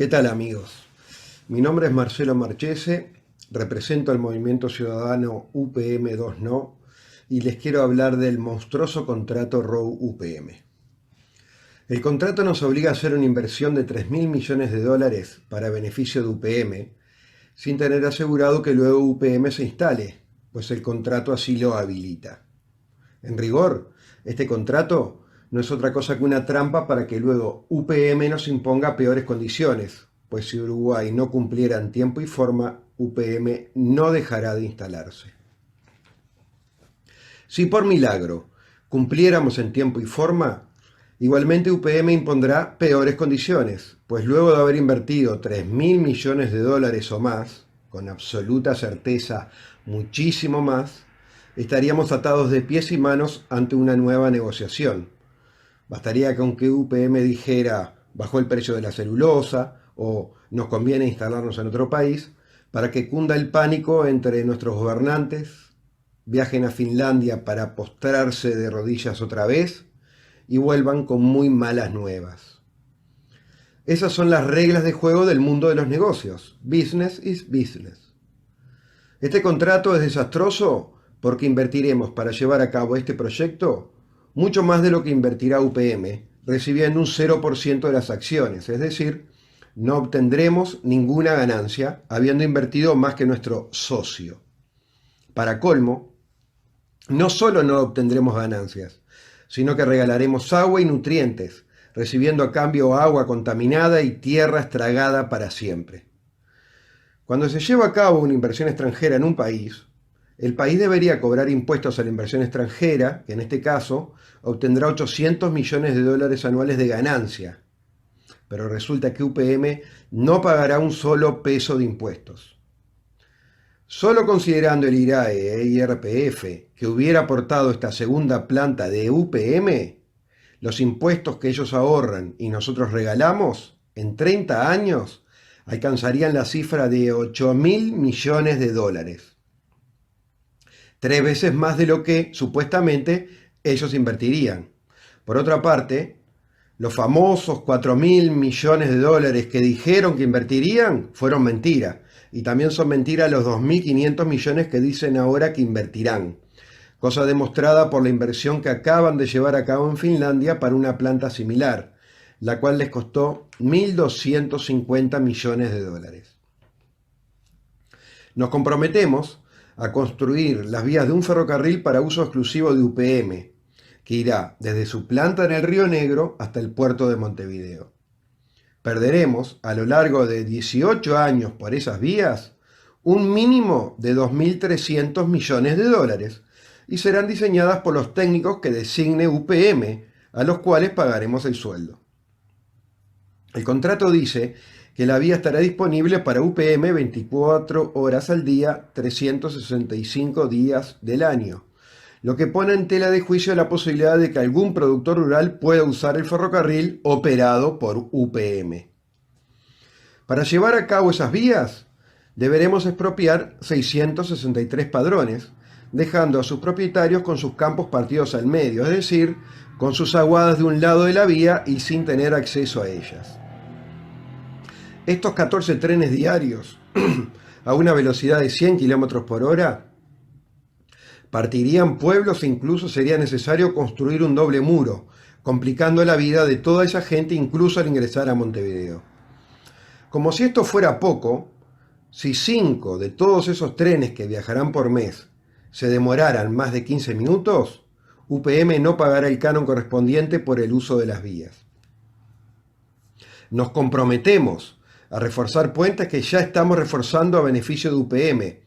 ¿Qué tal, amigos? Mi nombre es Marcelo Marchese, represento al movimiento ciudadano UPM 2 No y les quiero hablar del monstruoso contrato Roe UPM. El contrato nos obliga a hacer una inversión de 3.000 millones de dólares para beneficio de UPM, sin tener asegurado que luego UPM se instale, pues el contrato así lo habilita. En rigor, este contrato no es otra cosa que una trampa para que luego UPM nos imponga peores condiciones, pues si Uruguay no cumpliera en tiempo y forma, UPM no dejará de instalarse. Si por milagro cumpliéramos en tiempo y forma, igualmente UPM impondrá peores condiciones, pues luego de haber invertido 3.000 millones de dólares o más, con absoluta certeza muchísimo más, estaríamos atados de pies y manos ante una nueva negociación. Bastaría con que UPM dijera bajó el precio de la celulosa o nos conviene instalarnos en otro país para que cunda el pánico entre nuestros gobernantes, viajen a Finlandia para postrarse de rodillas otra vez y vuelvan con muy malas nuevas. Esas son las reglas de juego del mundo de los negocios. Business is business. Este contrato es desastroso porque invertiremos para llevar a cabo este proyecto mucho más de lo que invertirá UPM, recibiendo un 0% de las acciones, es decir, no obtendremos ninguna ganancia habiendo invertido más que nuestro socio. Para colmo, no solo no obtendremos ganancias, sino que regalaremos agua y nutrientes, recibiendo a cambio agua contaminada y tierra estragada para siempre. Cuando se lleva a cabo una inversión extranjera en un país, el país debería cobrar impuestos a la inversión extranjera, que en este caso obtendrá 800 millones de dólares anuales de ganancia. Pero resulta que UPM no pagará un solo peso de impuestos. Solo considerando el IRAE e IRPF que hubiera aportado esta segunda planta de UPM, los impuestos que ellos ahorran y nosotros regalamos, en 30 años, alcanzarían la cifra de 8.000 millones de dólares. 3 veces más de lo que, supuestamente, ellos invertirían. Por otra parte, los famosos 4.000 millones de dólares que dijeron que invertirían fueron mentira. Y también son mentiras los 2.500 millones que dicen ahora que invertirán. Cosa demostrada por la inversión que acaban de llevar a cabo en Finlandia para una planta similar, la cual les costó 1.250 millones de dólares. Nos comprometemos a construir las vías de un ferrocarril para uso exclusivo de UPM, que irá desde su planta en el Río Negro hasta el puerto de Montevideo. Perderemos a lo largo de 18 años por esas vías un mínimo de 2.300 millones de dólares y serán diseñadas por los técnicos que designe UPM, a los cuales pagaremos el sueldo. El contrato dice que la vía estará disponible para UPM 24 horas al día, 365 días del año, lo que pone en tela de juicio la posibilidad de que algún productor rural pueda usar el ferrocarril operado por UPM. Para llevar a cabo esas vías, deberemos expropiar 663 padrones, dejando a sus propietarios con sus campos partidos al medio, es decir, con sus aguadas de un lado de la vía y sin tener acceso a ellas. Estos 14 trenes diarios, a una velocidad de 100 km por hora, partirían pueblos e incluso sería necesario construir un doble muro, complicando la vida de toda esa gente incluso al ingresar a Montevideo. Como si esto fuera poco, si 5 de todos esos trenes que viajarán por mes se demoraran más de 15 minutos, UPM no pagará el canon correspondiente por el uso de las vías. Nos comprometemos a reforzar puentes que ya estamos reforzando a beneficio de UPM,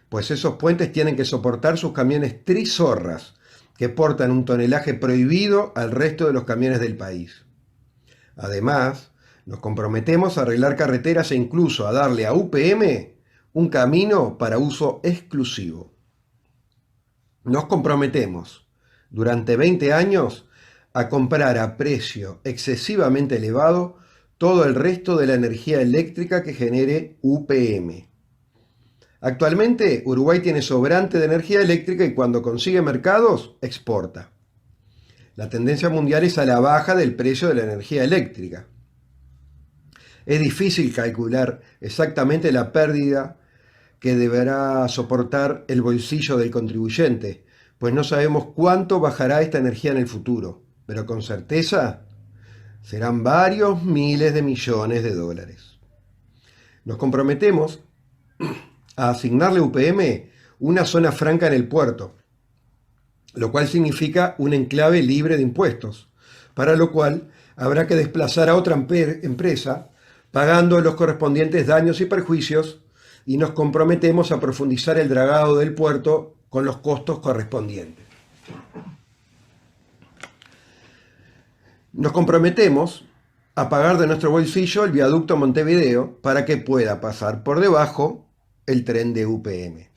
pues esos puentes tienen que soportar sus camiones trizorras, que portan un tonelaje prohibido al resto de los camiones del país. Además, nos comprometemos a arreglar carreteras e incluso a darle a UPM un camino para uso exclusivo. Nos comprometemos, durante 20 años, a comprar a precio excesivamente elevado todo el resto de la energía eléctrica que genere UPM. Actualmente, Uruguay tiene sobrante de energía eléctrica y cuando consigue mercados, exporta. La tendencia mundial es a la baja del precio de la energía eléctrica. Es difícil calcular exactamente la pérdida que deberá soportar el bolsillo del contribuyente, pues no sabemos cuánto bajará esta energía en el futuro, pero con certeza serán varios miles de millones de dólares. Nos comprometemos a asignarle a UPM una zona franca en el puerto, lo cual significa un enclave libre de impuestos, para lo cual habrá que desplazar a otra empresa pagando los correspondientes daños y perjuicios, y nos comprometemos a profundizar el dragado del puerto con los costos correspondientes. Nos comprometemos a pagar de nuestro bolsillo el viaducto Montevideo para que pueda pasar por debajo el tren de UPM.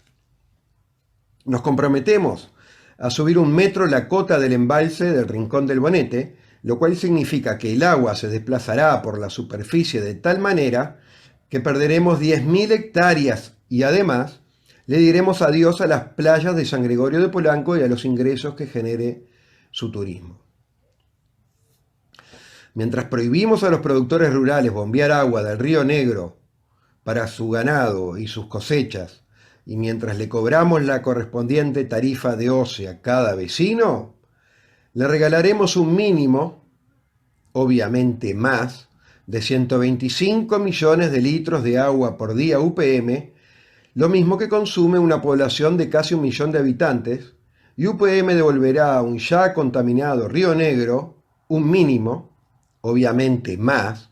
Nos comprometemos a subir 1 metro la cota del embalse del Rincón del Bonete, lo cual significa que el agua se desplazará por la superficie de tal manera que perderemos 10.000 hectáreas y además le diremos adiós a las playas de San Gregorio de Polanco y a los ingresos que genere su turismo. Mientras prohibimos a los productores rurales bombear agua del Río Negro para su ganado y sus cosechas, y mientras le cobramos la correspondiente tarifa de OCE a cada vecino, le regalaremos un mínimo, obviamente más, de 125 millones de litros de agua por día a UPM, lo mismo que consume una población de casi 1 millón de habitantes, y UPM devolverá a un ya contaminado Río Negro un mínimo, obviamente más,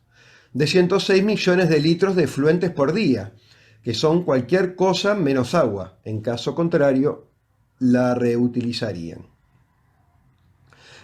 de 106 millones de litros de efluentes por día, que son cualquier cosa menos agua. En caso contrario, la reutilizarían.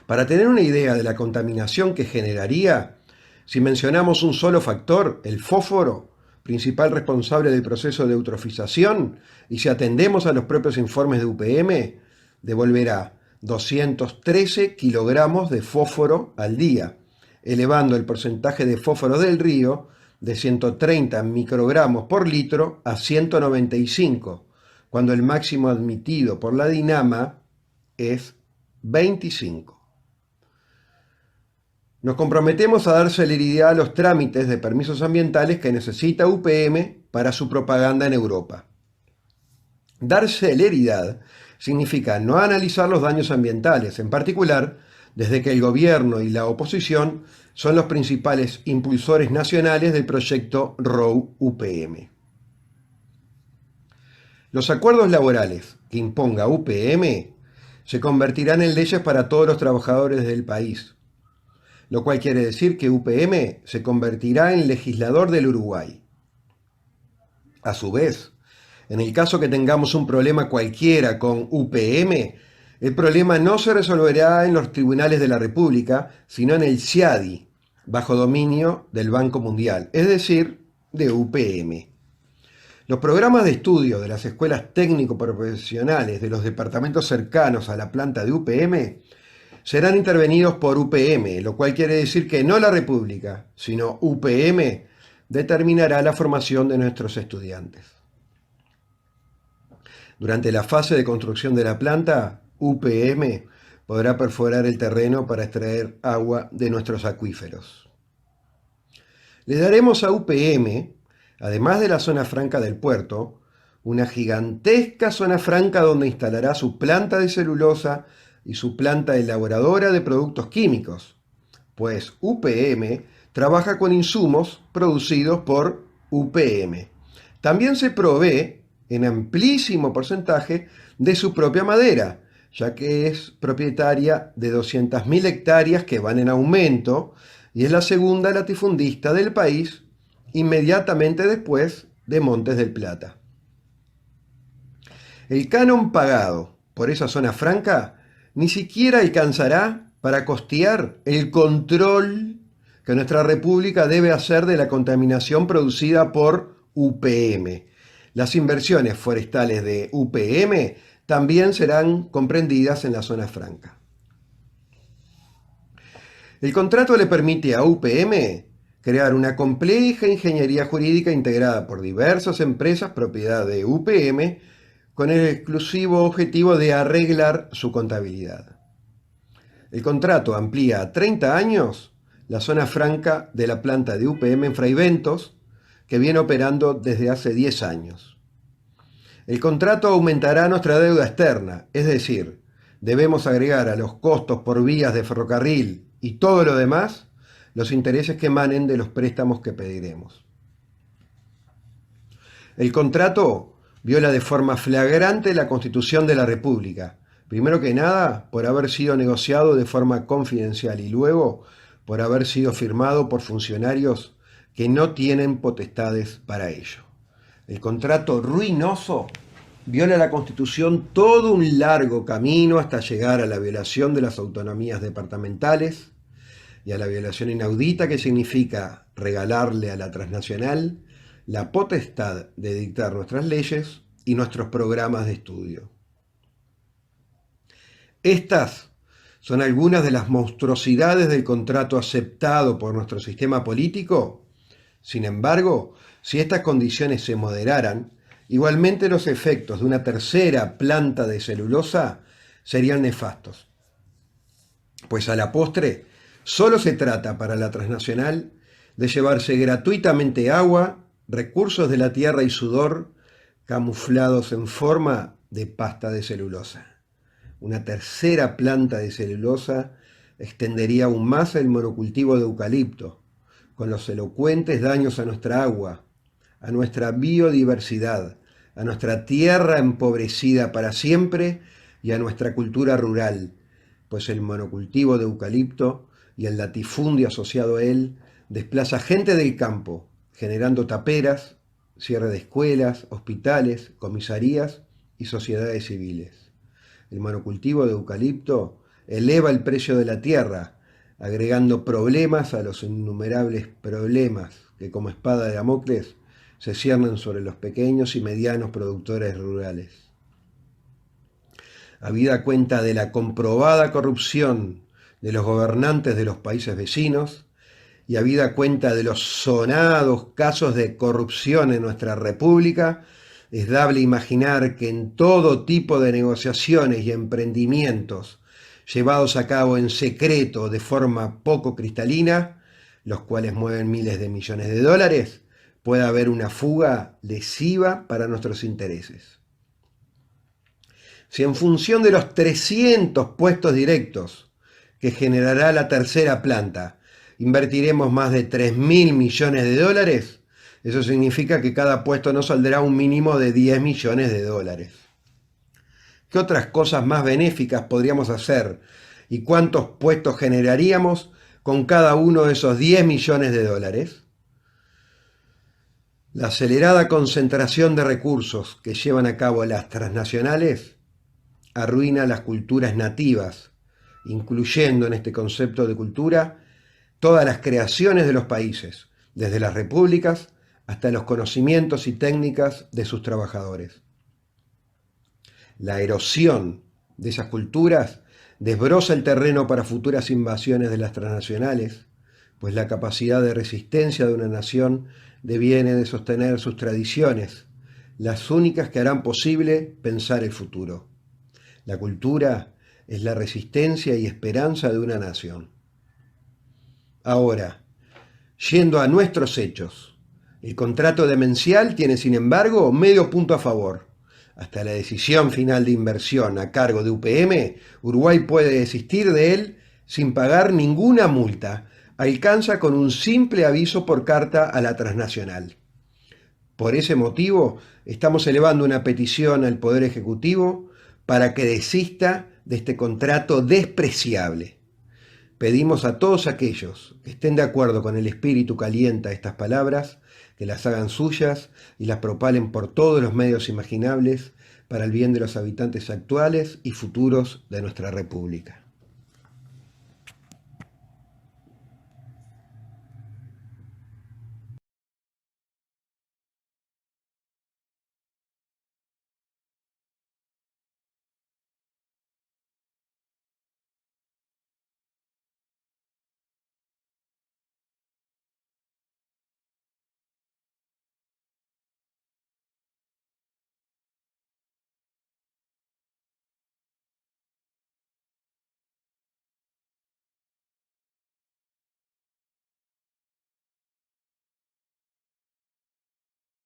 Para tener una idea de la contaminación que generaría, si mencionamos un solo factor, el fósforo, principal responsable del proceso de eutrofización, y si atendemos a los propios informes de UPM, devolverá 213 kilogramos de fósforo al día, elevando el porcentaje de fósforo del río de 130 microgramos por litro a 195, cuando el máximo admitido por la DINAMA es 25. Nos comprometemos a dar celeridad a los trámites de permisos ambientales que necesita UPM para su propaganda en Europa. Dar celeridad significa no analizar los daños ambientales, en particular desde que el gobierno y la oposición son los principales impulsores nacionales del proyecto ROW-UPM. Los acuerdos laborales que imponga UPM se convertirán en leyes para todos los trabajadores del país, lo cual quiere decir que UPM se convertirá en legislador del Uruguay. A su vez, en el caso que tengamos un problema cualquiera con UPM, el problema no se resolverá en los tribunales de la República, sino en el CIADI, bajo dominio del Banco Mundial, es decir, de UPM. Los programas de estudio de las escuelas técnico-profesionales de los departamentos cercanos a la planta de UPM serán intervenidos por UPM, lo cual quiere decir que no la República, sino UPM determinará la formación de nuestros estudiantes. Durante la fase de construcción de la planta, UPM podrá perforar el terreno para extraer agua de nuestros acuíferos. Le daremos a UPM, además de la zona franca del puerto, una gigantesca zona franca donde instalará su planta de celulosa y su planta elaboradora de productos químicos, pues UPM trabaja con insumos producidos por UPM. También se provee en amplísimo porcentaje de su propia madera, ya que es propietaria de 200.000 hectáreas que van en aumento y es la segunda latifundista del país, inmediatamente después de Montes del Plata. El canon pagado por esa zona franca ni siquiera alcanzará para costear el control que nuestra república debe hacer de la contaminación producida por UPM. Las inversiones forestales de UPM también serán comprendidas en la zona franca. El contrato le permite a UPM crear una compleja ingeniería jurídica integrada por diversas empresas propiedad de UPM con el exclusivo objetivo de arreglar su contabilidad. El contrato amplía a 30 años la zona franca de la planta de UPM en Fray Bentos, que viene operando desde hace 10 años. El contrato aumentará nuestra deuda externa, es decir, debemos agregar a los costos por vías de ferrocarril y todo lo demás los intereses que emanen de los préstamos que pediremos. El contrato viola de forma flagrante la Constitución de la República, primero que nada por haber sido negociado de forma confidencial y luego por haber sido firmado por funcionarios que no tienen potestades para ello. El contrato ruinoso viola la Constitución todo un largo camino hasta llegar a la violación de las autonomías departamentales y a la violación inaudita que significa regalarle a la transnacional la potestad de dictar nuestras leyes y nuestros programas de estudio. Estas son algunas de las monstruosidades del contrato aceptado por nuestro sistema político. Sin embargo, si estas condiciones se moderaran, igualmente los efectos de una tercera planta de celulosa serían nefastos. Pues a la postre, solo se trata para la transnacional de llevarse gratuitamente agua, recursos de la tierra y sudor camuflados en forma de pasta de celulosa. Una tercera planta de celulosa extendería aún más el monocultivo de eucalipto, con los elocuentes daños a nuestra agua, a nuestra biodiversidad, a nuestra tierra empobrecida para siempre y a nuestra cultura rural, pues el monocultivo de eucalipto y el latifundio asociado a él desplaza gente del campo, generando taperas, cierre de escuelas, hospitales, comisarías y sociedades civiles. El monocultivo de eucalipto eleva el precio de la tierra, agregando problemas a los innumerables problemas que como espada de Damocles se ciernen sobre los pequeños y medianos productores rurales. Habida cuenta de la comprobada corrupción de los gobernantes de los países vecinos y habida cuenta de los sonados casos de corrupción en nuestra república, es dable imaginar que en todo tipo de negociaciones y emprendimientos llevados a cabo en secreto de forma poco cristalina, los cuales mueven miles de millones de dólares, puede haber una fuga lesiva para nuestros intereses. Si en función de los 300 puestos directos que generará la tercera planta, invertiremos más de 3.000 millones de dólares, eso significa que cada puesto nos saldrá un mínimo de 10 millones de dólares. ¿Qué otras cosas más benéficas podríamos hacer y cuántos puestos generaríamos con cada uno de esos 10 millones de dólares? La acelerada concentración de recursos que llevan a cabo las transnacionales arruina las culturas nativas, incluyendo en este concepto de cultura todas las creaciones de los países, desde las repúblicas hasta los conocimientos y técnicas de sus trabajadores. La erosión de esas culturas desbroza el terreno para futuras invasiones de las transnacionales, pues la capacidad de resistencia de una nación deviene de sostener sus tradiciones, las únicas que harán posible pensar el futuro. La cultura es la resistencia y esperanza de una nación. Ahora, yendo a nuestros hechos, el contrato demencial tiene, sin embargo, medio punto a favor. Hasta la decisión final de inversión a cargo de UPM, Uruguay puede desistir de él sin pagar ninguna multa. Alcanza con un simple aviso por carta a la transnacional. Por ese motivo, estamos elevando una petición al Poder Ejecutivo para que desista de este contrato despreciable. Pedimos a todos aquellos que estén de acuerdo con el espíritu que alienta estas palabras, que las hagan suyas y las propalen por todos los medios imaginables para el bien de los habitantes actuales y futuros de nuestra República.